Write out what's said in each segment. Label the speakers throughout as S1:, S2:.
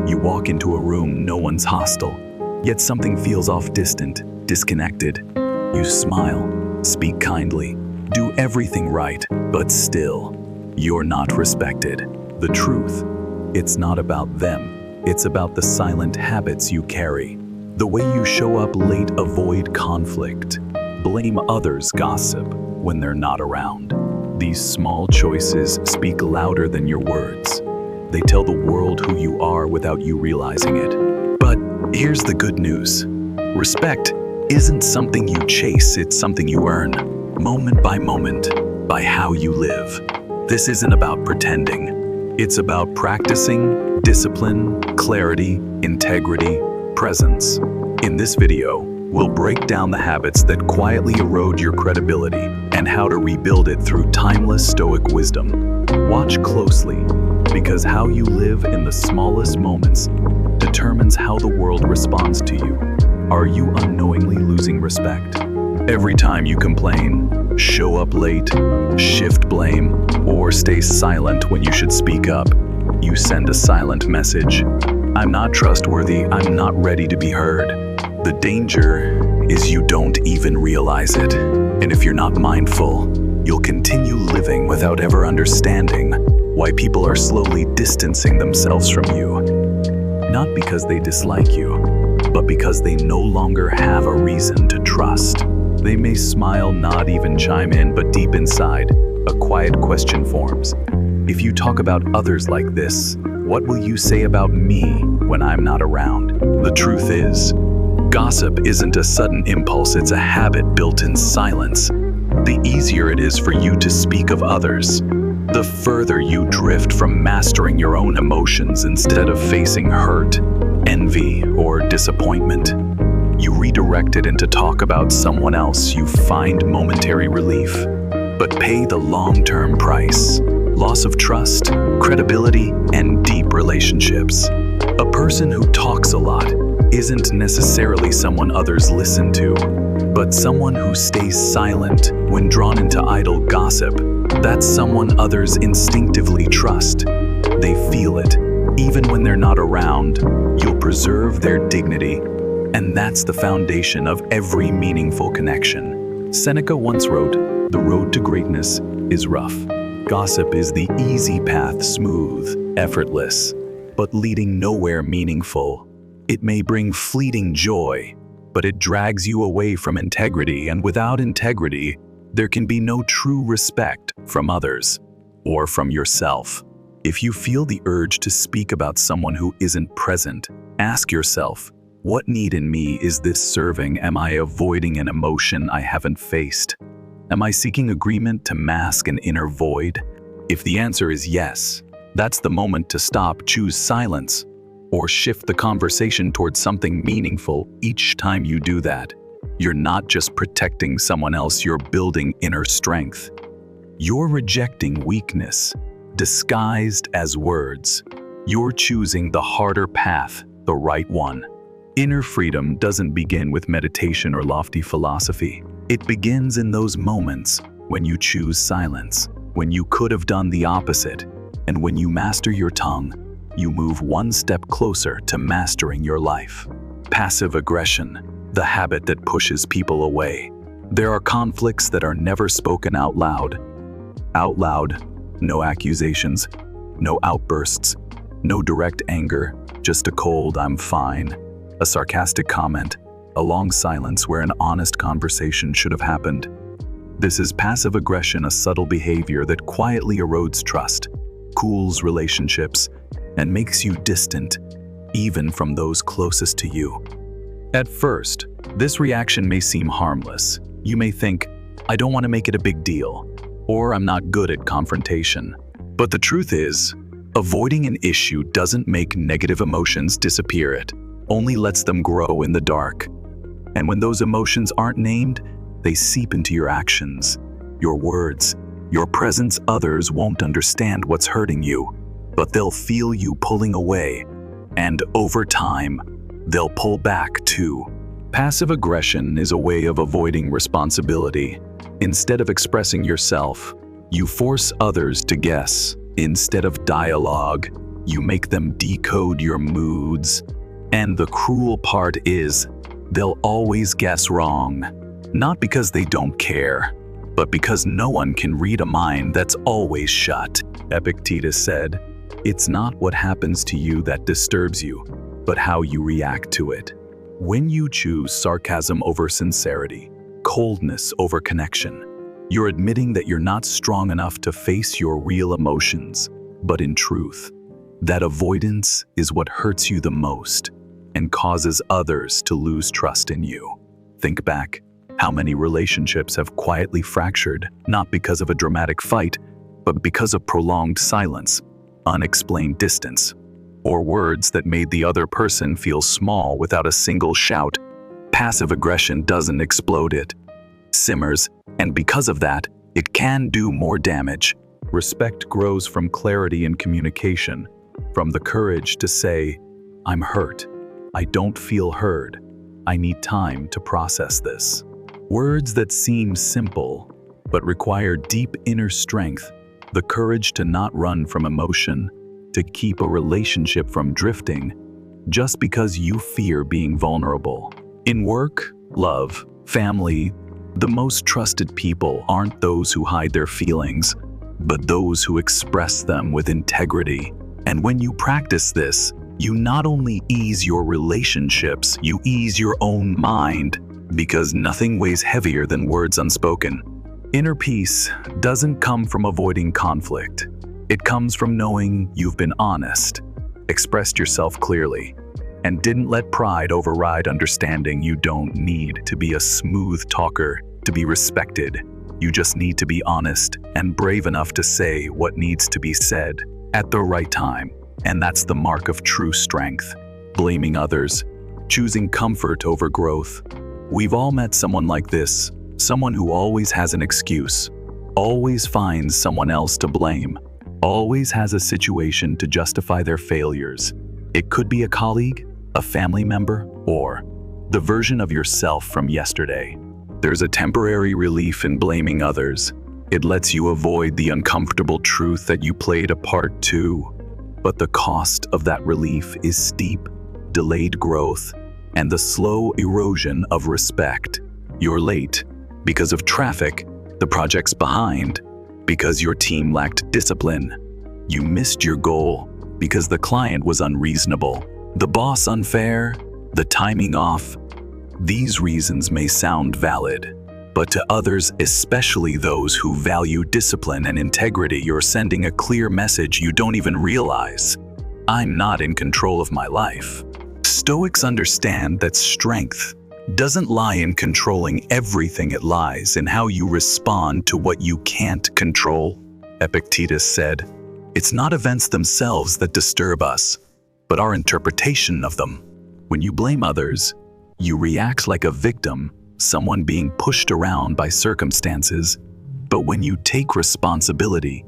S1: You walk into a room, no one's hostile, yet something feels off, distant, disconnected. You smile, speak kindly, do everything right, but still, you're not respected. The truth, it's not about them. It's about the silent habits you carry. The way you show up late, avoid conflict, blame others, gossip when they're not around. These small choices speak louder than your words. They tell the world who you are without you realizing it. But here's the good news. Respect isn't something you chase, it's something you earn, moment by moment, by how you live. This isn't about pretending. It's about practicing discipline, clarity, integrity, presence. In this video, we'll break down the habits that quietly erode your credibility and how to rebuild it through timeless Stoic wisdom. Watch closely, because how you live in the smallest moments determines how the world responds to you. Are you unknowingly losing respect? Every time you complain, show up late, shift blame, or stay silent when you should speak up, you send a silent message. I'm not trustworthy, I'm not ready to be heard. The danger is you don't even realize it. And if you're not mindful, you'll continue living without ever understanding why people are slowly distancing themselves from you. Not because they dislike you, but because they no longer have a reason to trust. They may smile, nod, even chime in, but deep inside, a quiet question forms. If you talk about others like this, what will you say about me when I'm not around? The truth is, gossip isn't a sudden impulse, it's a habit built in silence. The easier it is for you to speak of others, the further you drift from mastering your own emotions instead of facing hurt, envy, or disappointment. You redirect it into talk about someone else. You find momentary relief, but pay the long-term price. Loss of trust, credibility, and deep relationships. A person who talks a lot isn't necessarily someone others listen to, but someone who stays silent when drawn into idle gossip. That's someone others instinctively trust. They feel it. Even when they're not around, you'll preserve their dignity. And that's the foundation of every meaningful connection. Seneca once wrote, "The road to greatness is rough. Gossip is the easy path, smooth, effortless, but leading nowhere meaningful. It may bring fleeting joy, but it drags you away from integrity, and without integrity, there can be no true respect from others or from yourself." If you feel the urge to speak about someone who isn't present, ask yourself, what need in me is this serving? Am I avoiding an emotion I haven't faced? Am I seeking agreement to mask an inner void? If the answer is yes, that's the moment to stop, choose silence, or shift the conversation towards something meaningful. Each time you do that, you're not just protecting someone else, you're building inner strength. You're rejecting weakness, disguised as words. You're choosing the harder path, the right one. Inner freedom doesn't begin with meditation or lofty philosophy. It begins in those moments when you choose silence, when you could have done the opposite, and when you master your tongue, you move one step closer to mastering your life. Passive aggression, the habit that pushes people away. There are conflicts that are never spoken out loud. Out loud, no accusations, no outbursts, no direct anger, just a cold "I'm fine," a sarcastic comment, a long silence where an honest conversation should have happened. This is passive aggression, a subtle behavior that quietly erodes trust, cools relationships, and makes you distant, even from those closest to you. At first, this reaction may seem harmless. You may think, I don't want to make it a big deal, or I'm not good at confrontation. But the truth is, avoiding an issue doesn't make negative emotions disappear. It only lets them grow in the dark. And when those emotions aren't named, they seep into your actions, your words, your presence. Others won't understand what's hurting you, but they'll feel you pulling away. And over time, they'll pull back too. Passive aggression is a way of avoiding responsibility. Instead of expressing yourself, you force others to guess. Instead of dialogue, You make them decode your moods. And the cruel part is, they'll always guess wrong. Not because they don't care, but because no one can read a mind that's always shut. Epictetus said, "It's not what happens to you that disturbs you, but how you react to it." When you choose sarcasm over sincerity, coldness over connection, you're admitting that you're not strong enough to face your real emotions. But in truth, that avoidance is what hurts you the most and causes others to lose trust in you. Think back. How many relationships have quietly fractured, not because of a dramatic fight, but because of prolonged silence, unexplained distance, or words that made the other person feel small without a single shout? Passive aggression doesn't explode, it simmers, and because of that, it can do more damage. Respect grows from clarity and communication, from the courage to say, "I'm hurt. I don't feel heard. I need time to process this." Words that seem simple, but require deep inner strength, the courage to not run from emotion, to keep a relationship from drifting, just because you fear being vulnerable. In work, love, family, the most trusted people aren't those who hide their feelings, but those who express them with integrity. And when you practice this, you not only ease your relationships, you ease your own mind, because nothing weighs heavier than words unspoken. Inner peace doesn't come from avoiding conflict. It comes from knowing you've been honest, expressed yourself clearly, and didn't let pride override understanding. You don't need to be a smooth talker to be respected. You just need to be honest and brave enough to say what needs to be said at the right time. And that's the mark of true strength. Blaming others, choosing comfort over growth. We've all met someone like this, someone who always has an excuse, always finds someone else to blame, always has a situation to justify their failures. It could be a colleague, a family member, or the version of yourself from yesterday. There's a temporary relief in blaming others. It lets you avoid the uncomfortable truth that you played a part too. But the cost of that relief is steep, delayed growth, and the slow erosion of respect. You're late because of traffic, the project's behind because your team lacked discipline. You missed your goal because the client was unreasonable, the boss unfair, the timing off. These reasons may sound valid, but to others, especially those who value discipline and integrity, you're sending a clear message you don't even realize. I'm not in control of my life. Stoics understand that strength doesn't lie in controlling everything. It lies in how you respond to what you can't control. Epictetus said, "It's not events themselves that disturb us, but our interpretation of them." When you blame others, you react like a victim, someone being pushed around by circumstances. But when you take responsibility,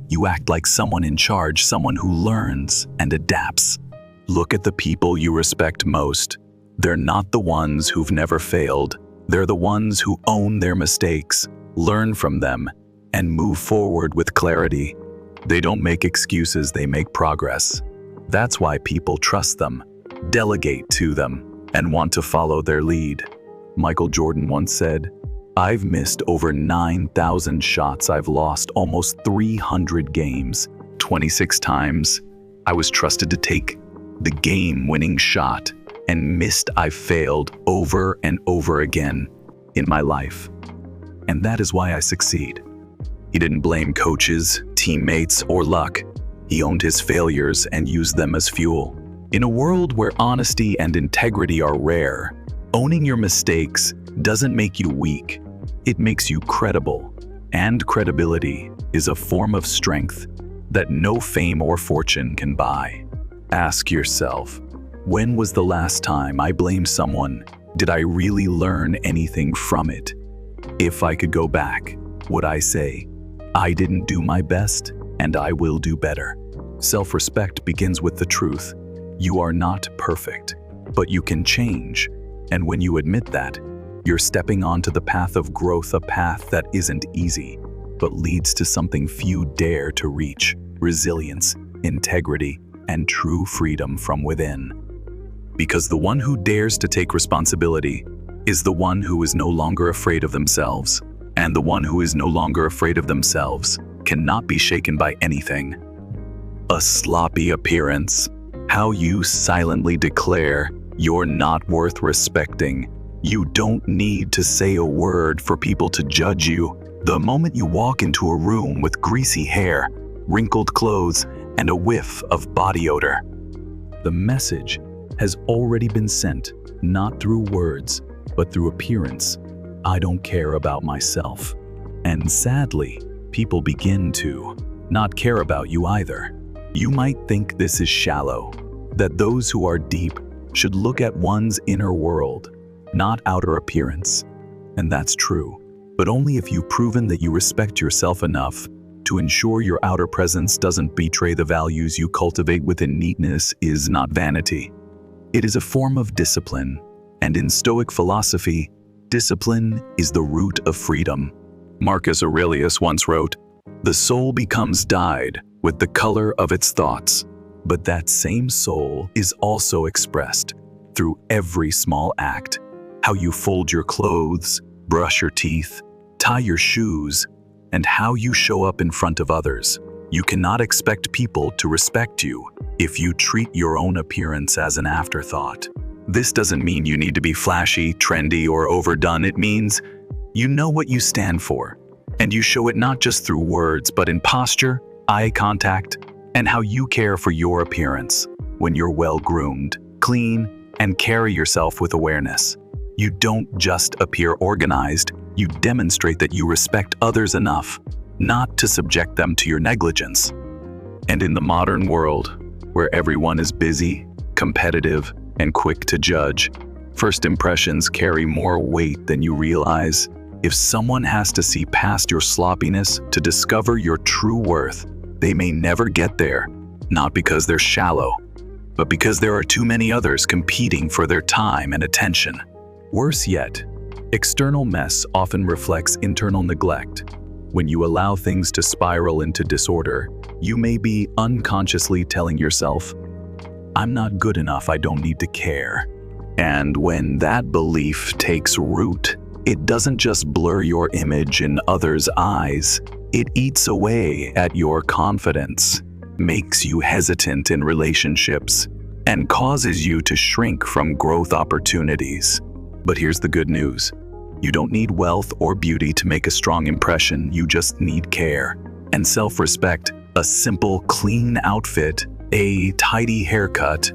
S1: you act like someone in charge, someone who learns and adapts. Look at the people you respect most. They're not the ones who've never failed. They're the ones who own their mistakes, learn from them, and move forward with clarity. They don't make excuses, they make progress. That's why people trust them, delegate to them, and want to follow their lead. Michael Jordan once said, "I've missed over 9,000 shots. I've lost almost 300 games. 26 times I was trusted to take the game-winning shot and missed. I failed over and over again in my life. And that is why I succeed." He didn't blame coaches, teammates, or luck. He owned his failures and used them as fuel. In a world where honesty and integrity are rare, owning your mistakes doesn't make you weak. It makes you credible. And credibility is a form of strength that no fame or fortune can buy. Ask yourself, when was the last time I blamed someone? Did I really learn anything from it? If I could go back, would I say, I didn't do my best and I will do better? Self-respect begins with the truth. You are not perfect, but you can change. And when you admit that, you're stepping onto the path of growth, a path that isn't easy, but leads to something few dare to reach: resilience, integrity, and true freedom from within. Because the one who dares to take responsibility is the one who is no longer afraid of themselves, and the one who is no longer afraid of themselves cannot be shaken by anything. A sloppy appearance, how you silently declare you're not worth respecting. You don't need to say a word for people to judge you. The moment you walk into a room with greasy hair, wrinkled clothes, and a whiff of body odor, the message has already been sent, not through words, but through appearance. I don't care about myself. And sadly, people begin to not care about you either. You might think this is shallow, that those who are deep should look at one's inner world, not outer appearance. And that's true, but only if you've proven that you respect yourself enough to ensure your outer presence doesn't betray the values you cultivate within. Neatness is not vanity. It is a form of discipline, and in Stoic philosophy, discipline is the root of freedom. Marcus Aurelius once wrote, "The soul becomes dyed with the color of its thoughts, but that same soul is also expressed through every small act. How you fold your clothes, brush your teeth, tie your shoes, and how you show up in front of others. You cannot expect people to respect you if you treat your own appearance as an afterthought." This doesn't mean you need to be flashy, trendy, or overdone. It means you know what you stand for, and you show it not just through words, but in posture, eye contact, and how you care for your appearance. When you're well-groomed, clean, and carry yourself with awareness, you don't just appear organized, you demonstrate that you respect others enough not to subject them to your negligence. And in the modern world, where everyone is busy, competitive, and quick to judge, first impressions carry more weight than you realize. If someone has to see past your sloppiness to discover your true worth, they may never get there, not because they're shallow, but because there are too many others competing for their time and attention. Worse yet, external mess often reflects internal neglect. When you allow things to spiral into disorder, you may be unconsciously telling yourself, "I'm not good enough, I don't need to care." And when that belief takes root, it doesn't just blur your image in others' eyes, it eats away at your confidence, makes you hesitant in relationships, and causes you to shrink from growth opportunities. But here's the good news. You don't need wealth or beauty to make a strong impression, you just need care and self-respect, a simple, clean outfit, a tidy haircut,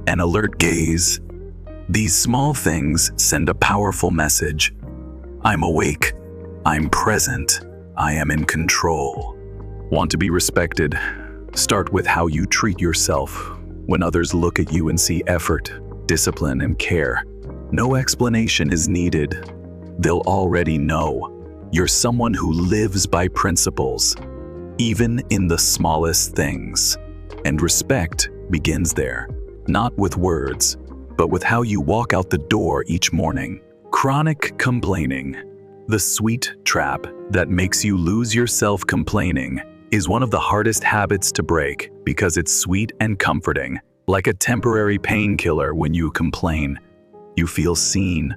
S1: an alert gaze. These small things send a powerful message. I'm awake, I'm present, I am in control. Want to be respected? Start with how you treat yourself. When others look at you and see effort, discipline, and care, no explanation is needed. They'll already know you're someone who lives by principles, even in the smallest things. And respect begins there, not with words, but with how you walk out the door each morning. Chronic complaining, the sweet trap that makes you lose yourself complaining, is one of the hardest habits to break because it's sweet and comforting. Like a temporary painkiller when you complain, you feel seen,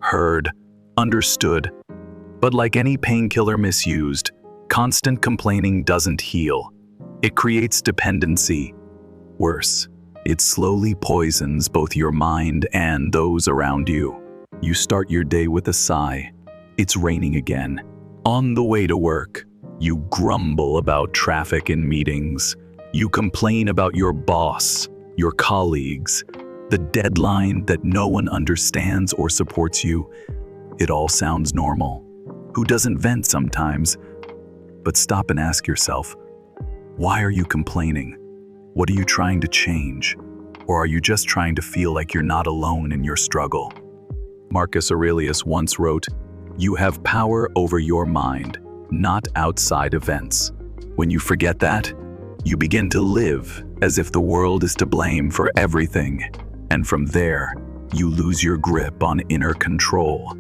S1: heard, understood. But like any painkiller misused, constant complaining doesn't heal. It creates dependency. Worse, it slowly poisons both your mind and those around you. You start your day with a sigh. It's raining again. On the way to work, you grumble about traffic and meetings. You complain about your boss, your colleagues, the deadline that no one understands or supports you. It all sounds normal. Who doesn't vent sometimes? But stop and ask yourself, why are you complaining? What are you trying to change? Or are you just trying to feel like you're not alone in your struggle? Marcus Aurelius once wrote, "You have power over your mind, not outside events." When you forget that, you begin to live as if the world is to blame for everything. And from there, you lose your grip on inner control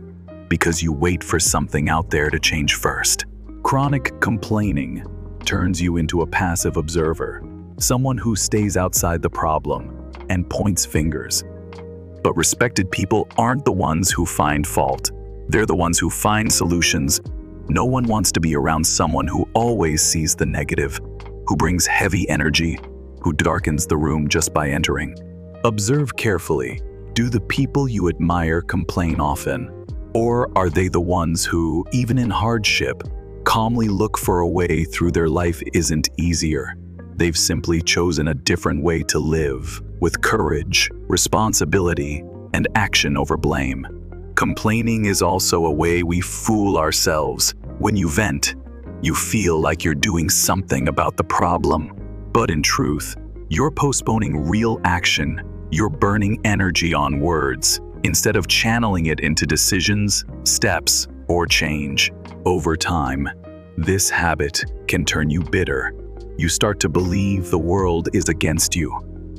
S1: because you wait for something out there to change first. Chronic complaining turns you into a passive observer. someone who stays outside the problem and points fingers. But respected people aren't the ones who find fault. They're the ones who find solutions. No one wants to be around someone who always sees the negative, who brings heavy energy, who darkens the room just by entering. Observe carefully. Do the people you admire complain often? Or are they the ones who, even in hardship, calmly look for a way through their life isn't easier? They've simply chosen a different way to live, with courage, responsibility, and action over blame. Complaining is also a way we fool ourselves. When you vent, you feel like you're doing something about the problem. But in truth, you're postponing real action. You're burning energy on words, instead of channeling it into decisions, steps, or change. Over time, this habit can turn you bitter. You start to believe the world is against you.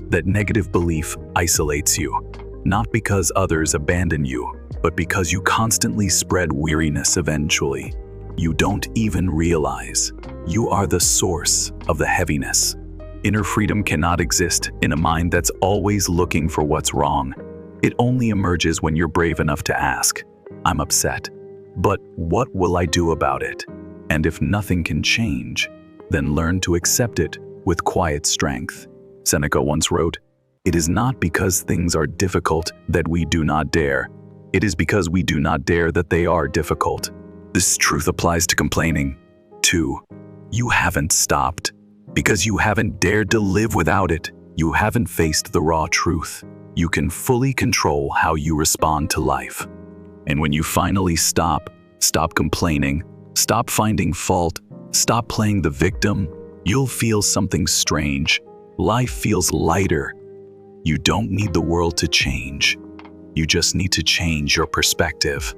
S1: That negative belief isolates you, not because others abandon you, but because you constantly spread weariness eventually. You don't even realize you are the source of the heaviness. Inner freedom cannot exist in a mind that's always looking for what's wrong. It only emerges when you're brave enough to ask, "I'm upset, but what will I do about it?" And if nothing can change, then learn to accept it with quiet strength. Seneca once wrote, "It is not because things are difficult that we do not dare. It is because we do not dare that they are difficult." This truth applies to complaining, too. You haven't stopped because you haven't dared to live without it. You haven't faced the raw truth. You can fully control how you respond to life. And when you finally stop complaining, stop finding fault, stop playing the victim, you'll feel something strange. Life feels lighter. You don't need the world to change. You just need to change your perspective.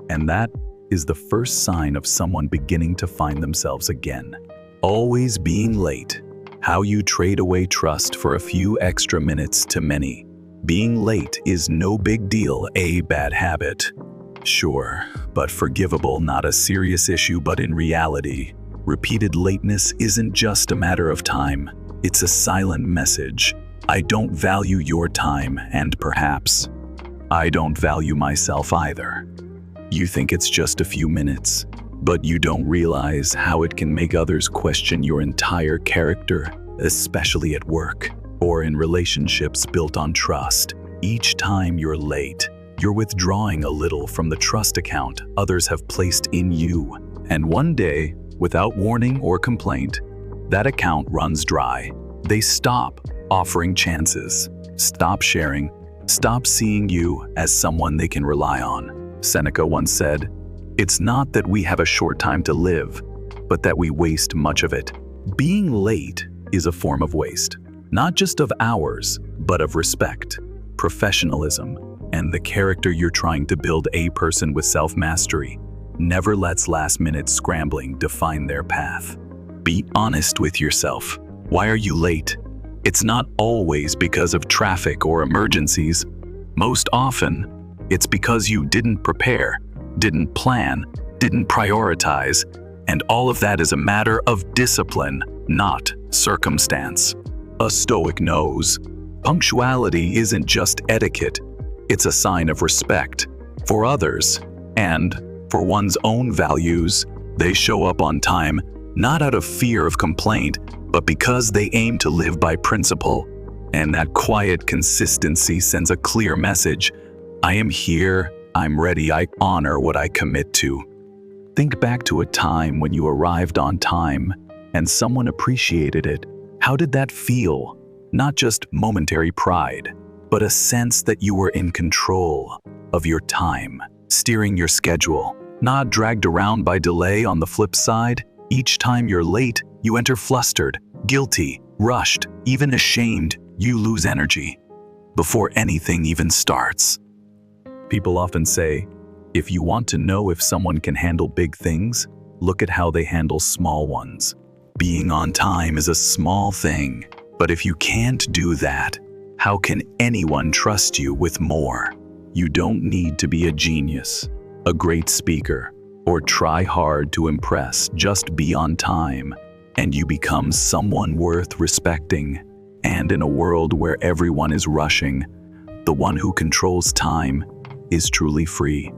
S1: And that is the first sign of someone beginning to find themselves again. Always being late. How you trade away trust for a few extra minutes to many. Being late is no big deal, a bad habit. Sure, but forgivable, not a serious issue, but in reality, repeated lateness isn't just a matter of time. It's a silent message. I don't value your time, and perhaps I don't value myself either. You think it's just a few minutes, but you don't realize how it can make others question your entire character, especially at work or in relationships built on trust. Each time you're late, you're withdrawing a little from the trust account others have placed in you. And one day, without warning or complaint, that account runs dry. They stop offering chances, stop sharing, stop seeing you as someone they can rely on. Seneca once said, "It's not that we have a short time to live, but that we waste much of it." Being late is a form of waste, not just of hours, but of respect, professionalism, and the character you're trying to build. A person with self-mastery never lets last-minute scrambling define their path. Be honest with yourself. Why are you late? It's not always because of traffic or emergencies. Most often, it's because you didn't prepare, didn't plan, didn't prioritize, and all of that is a matter of discipline, not circumstance. A Stoic knows punctuality isn't just etiquette, it's a sign of respect for others and for one's own values. They show up on time, not out of fear of complaint, but because they aim to live by principle. And that quiet consistency sends a clear message. I am here, I'm ready, I honor what I commit to. Think back to a time when you arrived on time and someone appreciated it. How did that feel? Not just momentary pride, but a sense that you were in control of your time, steering your schedule, not dragged around by delay. On the flip side, each time you're late, you enter flustered, guilty, rushed, even ashamed. You lose energy before anything even starts. People often say, if you want to know if someone can handle big things, look at how they handle small ones. Being on time is a small thing, but if you can't do that, how can anyone trust you with more? You don't need to be a genius, a great speaker, or try hard to impress. Just be on time. and you become someone worth respecting. And in a world where everyone is rushing, the one who controls time is truly free.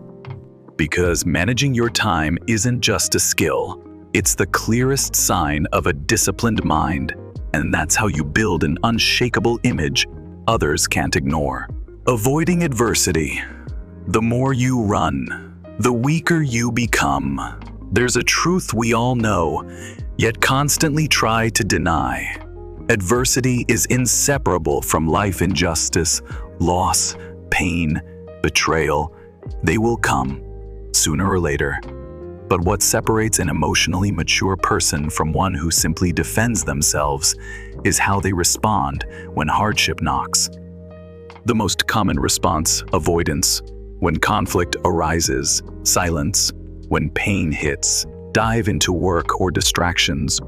S1: Because managing your time isn't just a skill, it's the clearest sign of a disciplined mind, and that's how you build an unshakable image others can't ignore. Avoiding adversity. The more you run, the weaker you become. There's a truth we all know, yet constantly try to deny. Adversity is inseparable from life. Injustice, loss, pain, betrayal. They will come, sooner or later. But what separates an emotionally mature person from one who simply defends themselves is how they respond when hardship knocks. The most common response, avoidance. When conflict arises, silence. When pain hits, dive into work or distractions.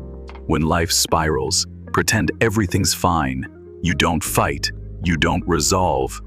S1: When life spirals, pretend everything's fine. You don't fight, you don't resolve,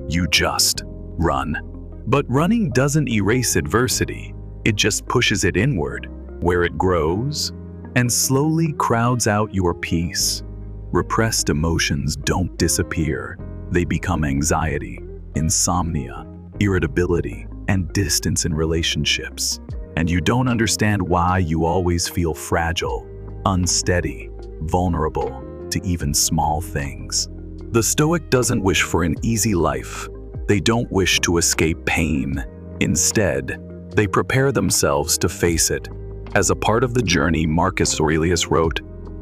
S1: you just run. But running doesn't erase adversity, it just pushes it inward, where it grows and slowly crowds out your peace. Repressed emotions don't disappear, they become anxiety, insomnia, irritability, and distance in relationships. And you don't understand why you always feel fragile, unsteady, vulnerable to even small things. The Stoic doesn't wish for an easy life. They don't wish to escape pain. Instead, they prepare themselves to face it. As a part of the journey, Marcus Aurelius wrote,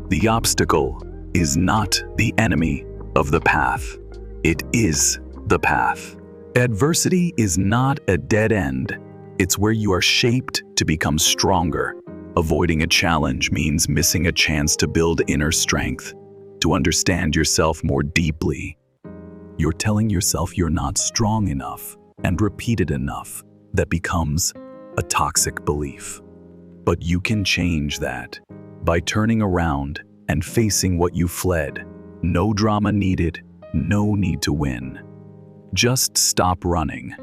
S1: "The obstacle is not the enemy of the path. It is the path." Adversity is not a dead end. It's where you are shaped to become stronger. Avoiding a challenge means missing a chance to build inner strength, to understand yourself more deeply. You're telling yourself you're not strong enough, and repeat it enough, that becomes a toxic belief. But you can change that by turning around and facing what you fled. No drama needed, no need to win. Just stop running.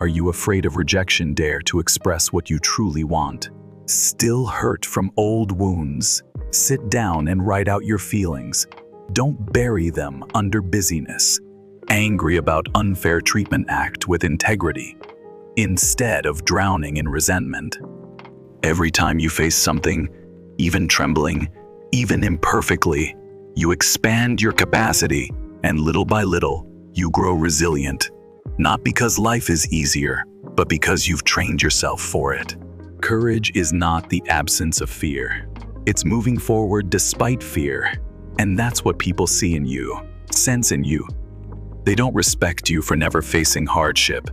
S1: Are you afraid of rejection? Dare to express what you truly want. Still hurt from old wounds? Sit down and write out your feelings. Don't bury them under busyness. Angry about unfair treatment? Act with integrity, instead of drowning in resentment. Every time you face something, even trembling, even imperfectly, you expand your capacity, and little by little, you grow resilient. Not because life is easier, but because you've trained yourself for it. Courage is not the absence of fear. It's moving forward despite fear. And that's what people see in you, sense in you. They don't respect you for never facing hardship.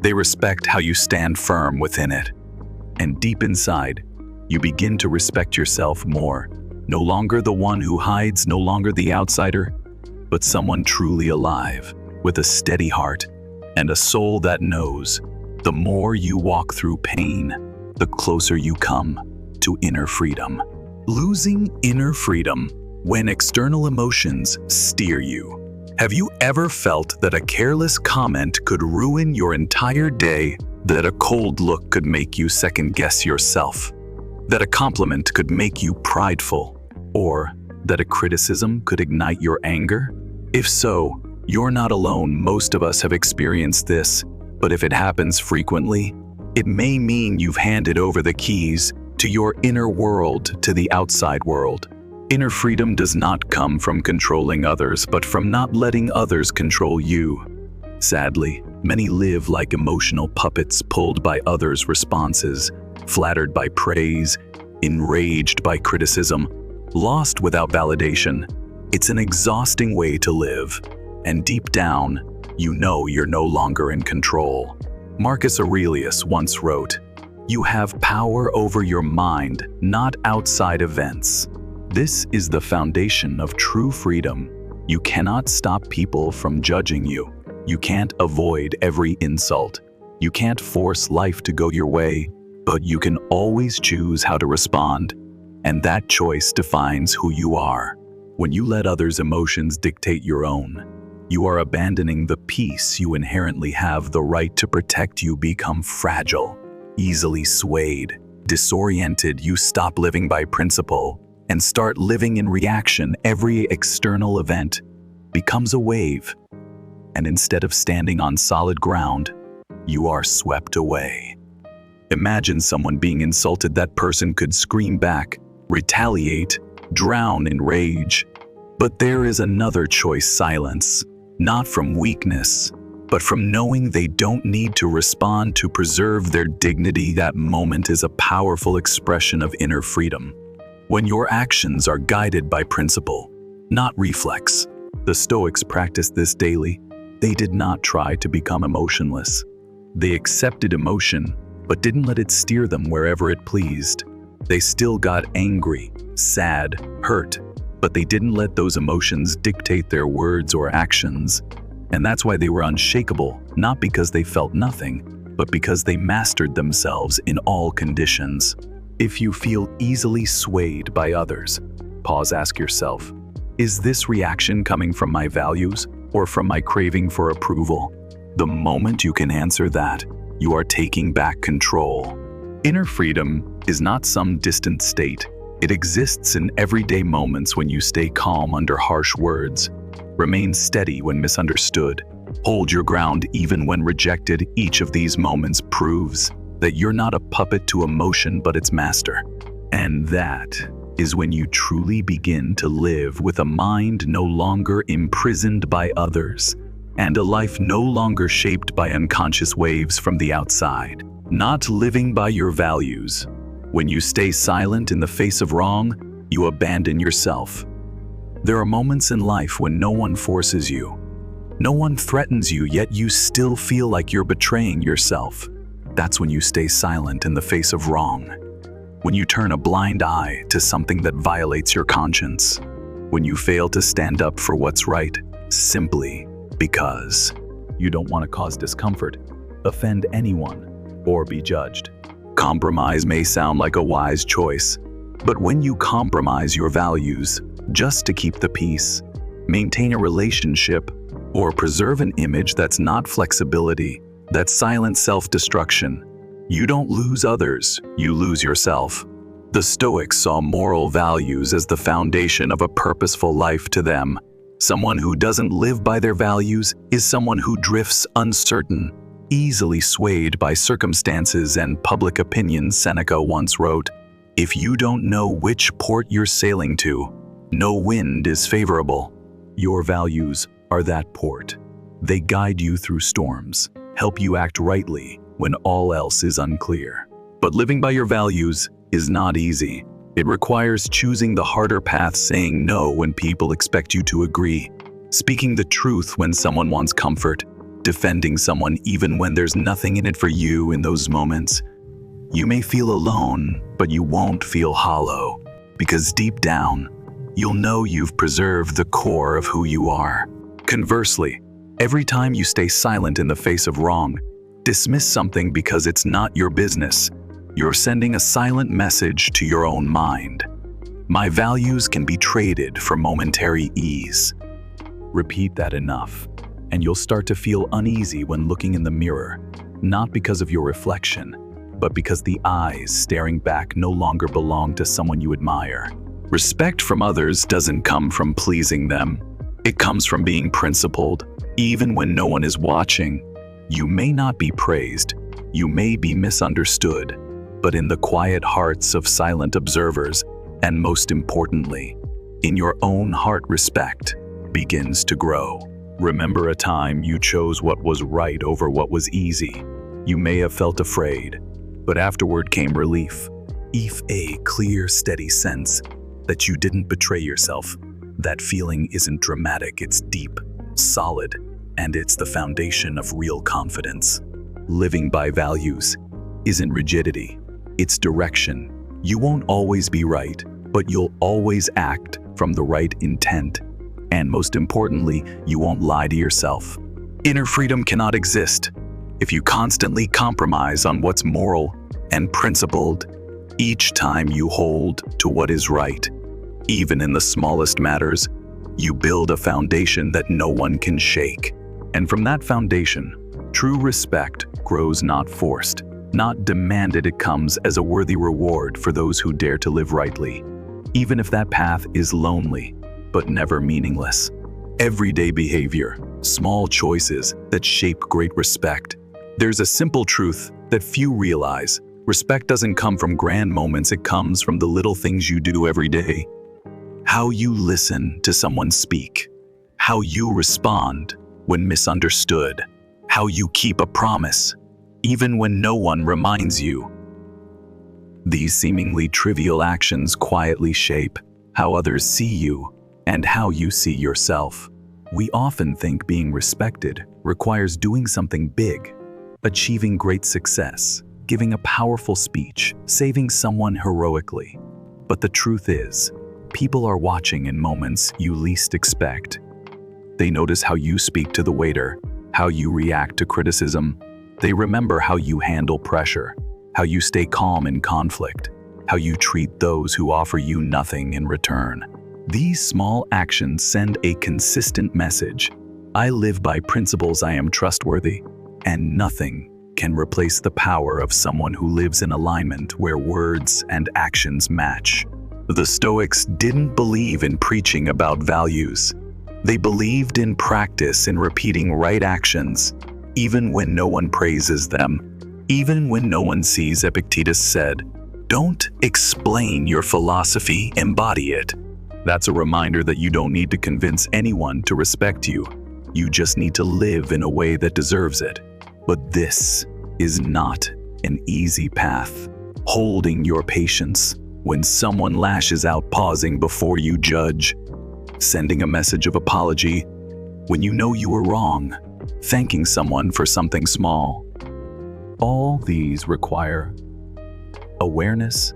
S1: They respect how you stand firm within it. And deep inside, you begin to respect yourself more. No longer the one who hides, no longer the outsider, but someone truly alive, with a steady heart and a soul that knows. The more you walk through pain, the closer you come to inner freedom. Losing inner freedom when external emotions steer you. Have you ever felt that a careless comment could ruin your entire day? That a cold look could make you second-guess yourself? That a compliment could make you prideful? Or that a criticism could ignite your anger? If so, you're not alone. Most of us have experienced this, but if it happens frequently, it may mean you've handed over the keys to your inner world to the outside world. Inner freedom does not come from controlling others, but from not letting others control you. Sadly, many live like emotional puppets, pulled by others' responses, flattered by praise, enraged by criticism, lost without validation. It's an exhausting way to live, and deep down, you know you're no longer in control. Marcus Aurelius once wrote, "You have power over your mind, not outside events." This is the foundation of true freedom. You cannot stop people from judging you. You can't avoid every insult. You can't force life to go your way, but you can always choose how to respond. And that choice defines who you are. When you let others' emotions dictate your own, you are abandoning the peace you inherently have the right to protect. You become fragile, easily swayed, Disoriented, you stop living by principle and start living in reaction. Every external event becomes a wave, and instead of standing on solid ground, you are swept away. Imagine someone being insulted. That person could scream back, retaliate, drown in rage. But there is another choice: silence, not from weakness, but from knowing they don't need to respond to preserve their dignity. That moment is a powerful expression of inner freedom, when your actions are guided by principle, not reflex. The Stoics practiced this daily. They did not try to become emotionless. They accepted emotion, but didn't let it steer them wherever it pleased. They still got angry, sad, hurt, but they didn't let those emotions dictate their words or actions. And that's why they were unshakable, not because they felt nothing, but because they mastered themselves in all conditions. If you feel easily swayed by others, pause, ask yourself, is this reaction coming from my values or from my craving for approval? The moment you can answer that, you are taking back control. Inner freedom is not some distant state. It exists in everyday moments when you stay calm under harsh words, remain steady when misunderstood, hold your ground even when rejected. Each of these moments proves that you're not a puppet to emotion but its master. And that is when you truly begin to live with a mind no longer imprisoned by others, and a life no longer shaped by unconscious waves from the outside. Not living by your values. When you stay silent in the face of wrong, you abandon yourself. There are moments in life when no one forces you. No one threatens you, yet you still feel like you're betraying yourself. That's when you stay silent in the face of wrong. When you turn a blind eye to something that violates your conscience. When you fail to stand up for what's right, simply because you don't want to cause discomfort, offend anyone, or be judged. Compromise may sound like a wise choice, but when you compromise your values just to keep the peace, maintain a relationship, or preserve an image, that's not flexibility, that's silent self-destruction. You don't lose others, you lose yourself. The Stoics saw moral values as the foundation of a purposeful life. To them, someone who doesn't live by their values is someone who drifts uncertain, easily swayed by circumstances and public opinion. Seneca once wrote, "If you don't know which port you're sailing to, no wind is favorable." Your values are that port. They guide you through storms, help you act rightly when all else is unclear. But living by your values is not easy. It requires choosing the harder path, saying no when people expect you to agree, speaking the truth when someone wants comfort, defending someone even when there's nothing in it for you. In those moments, you may feel alone, but you won't feel hollow, because deep down, you'll know you've preserved the core of who you are. Conversely, every time you stay silent in the face of wrong, dismiss something because it's not your business, you're sending a silent message to your own mind. My values can be traded for momentary ease. Repeat that enough, and you'll start to feel uneasy when looking in the mirror, not because of your reflection, but because the eyes staring back no longer belong to someone you admire. Respect from others doesn't come from pleasing them. It comes from being principled, even when no one is watching. You may not be praised, you may be misunderstood, but in the quiet hearts of silent observers, and most importantly, in your own heart, respect begins to grow. Remember a time you chose what was right over what was easy. You may have felt afraid, but afterward came relief. A clear, steady sense that you didn't betray yourself. That feeling isn't dramatic, it's deep, solid, and it's the foundation of real confidence. Living by values isn't rigidity, it's direction. You won't always be right, but you'll always act from the right intent. And most importantly, you won't lie to yourself. Inner freedom cannot exist if you constantly compromise on what's moral and principled. Each time you hold to what is right, even in the smallest matters, you build a foundation that no one can shake. And from that foundation, true respect grows, not forced, not demanded. It comes as a worthy reward for those who dare to live rightly, even if that path is lonely, but never meaningless. Everyday behavior, small choices that shape great respect. There's a simple truth that few realize. Respect doesn't come from grand moments, it comes from the little things you do every day. How you listen to someone speak, how you respond when misunderstood, how you keep a promise, even when no one reminds you. These seemingly trivial actions quietly shape how others see you and how you see yourself. We often think being respected requires doing something big, achieving great success, giving a powerful speech, saving someone heroically. But the truth is, people are watching in moments you least expect. They notice how you speak to the waiter, how you react to criticism. They remember how you handle pressure, how you stay calm in conflict, how you treat those who offer you nothing in return. These small actions send a consistent message. I live by principles, I am trustworthy, and nothing can replace the power of someone who lives in alignment where words and actions match. The Stoics didn't believe in preaching about values. They believed in practice, in repeating right actions, even when no one praises them, even when no one sees. Epictetus said, "Don't explain your philosophy, embody it." That's a reminder that you don't need to convince anyone to respect you. You just need to live in a way that deserves it. But this is not an easy path. Holding your patience when someone lashes out, pausing before you judge, sending a message of apology when you know you were wrong, thanking someone for something small. All these require awareness,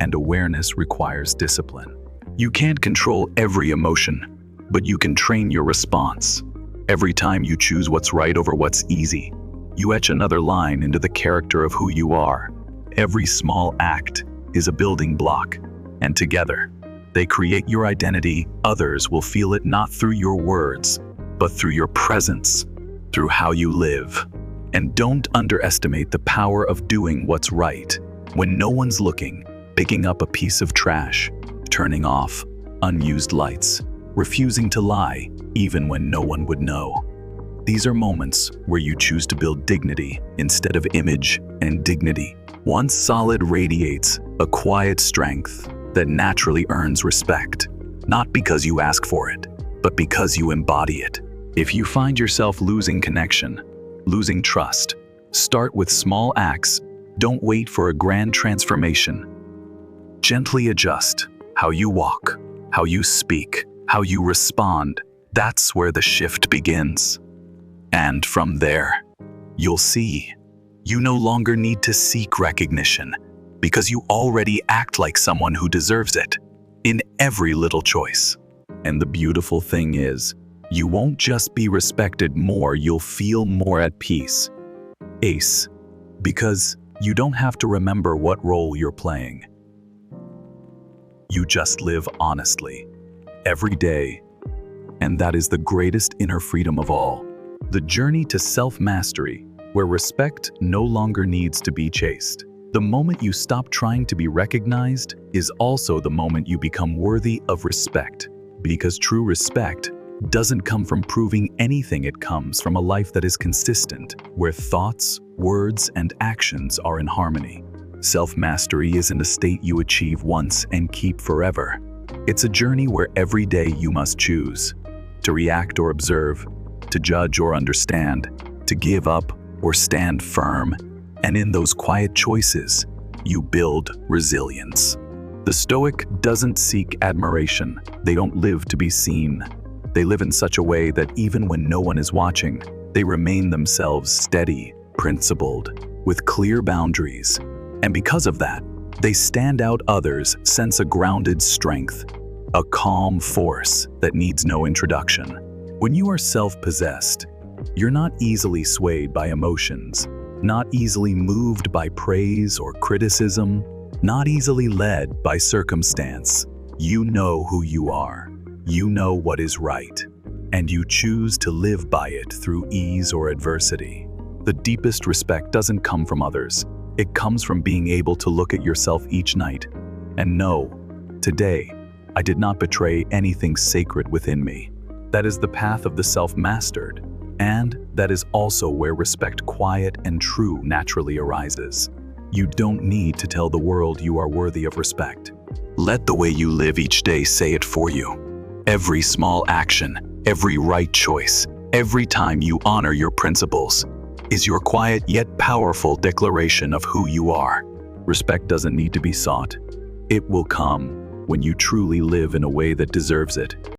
S1: and awareness requires discipline. You can't control every emotion, but you can train your response. Every time you choose what's right over what's easy, you etch another line into the character of who you are. Every small act is a building block, and together, they create your identity. Others will feel it not through your words, but through your presence, through how you live. And don't underestimate the power of doing what's right when no one's looking, picking up a piece of trash, turning off unused lights, refusing to lie even when no one would know. These are moments where you choose to build dignity instead of image, and dignity, once solid, radiates a quiet strength that naturally earns respect, not because you ask for it, but because you embody it. If you find yourself losing connection, losing trust, start with small acts. Don't wait for a grand transformation. Gently adjust how you walk, how you speak, how you respond. That's where the shift begins. And from there, you'll see you no longer need to seek recognition because you already act like someone who deserves it in every little choice. And the beautiful thing is, you won't just be respected more, you'll feel more at peace. Ace, because you don't have to remember what role you're playing. You just live honestly, every day. And that is the greatest inner freedom of all. The journey to self-mastery, where respect no longer needs to be chased. The moment you stop trying to be recognized is also the moment you become worthy of respect. Because true respect doesn't come from proving anything, it comes from a life that is consistent, where thoughts, words, and actions are in harmony. Self-mastery isn't a state you achieve once and keep forever. It's a journey where every day you must choose to react or observe, to judge or understand, to give up or stand firm. And in those quiet choices, you build resilience. The Stoic doesn't seek admiration. They don't live to be seen. They live in such a way that even when no one is watching, they remain themselves, steady, principled, with clear boundaries. And because of that, they stand out. Others sense a grounded strength, a calm force that needs no introduction. When you are self-possessed, you're not easily swayed by emotions, not easily moved by praise or criticism, not easily led by circumstance. You know who you are, you know what is right, and you choose to live by it through ease or adversity. The deepest respect doesn't come from others, It comes from being able to look at yourself each night and know, today, I did not betray anything sacred within me. That is the path of the self-mastered, and that is also where respect, quiet and true, naturally arises. You don't need to tell the world you are worthy of respect. Let the way you live each day say it for you. Every small action, every right choice, every time you honor your principles, is your quiet yet powerful declaration of who you are. Respect doesn't need to be sought. It will come when you truly live in a way that deserves it.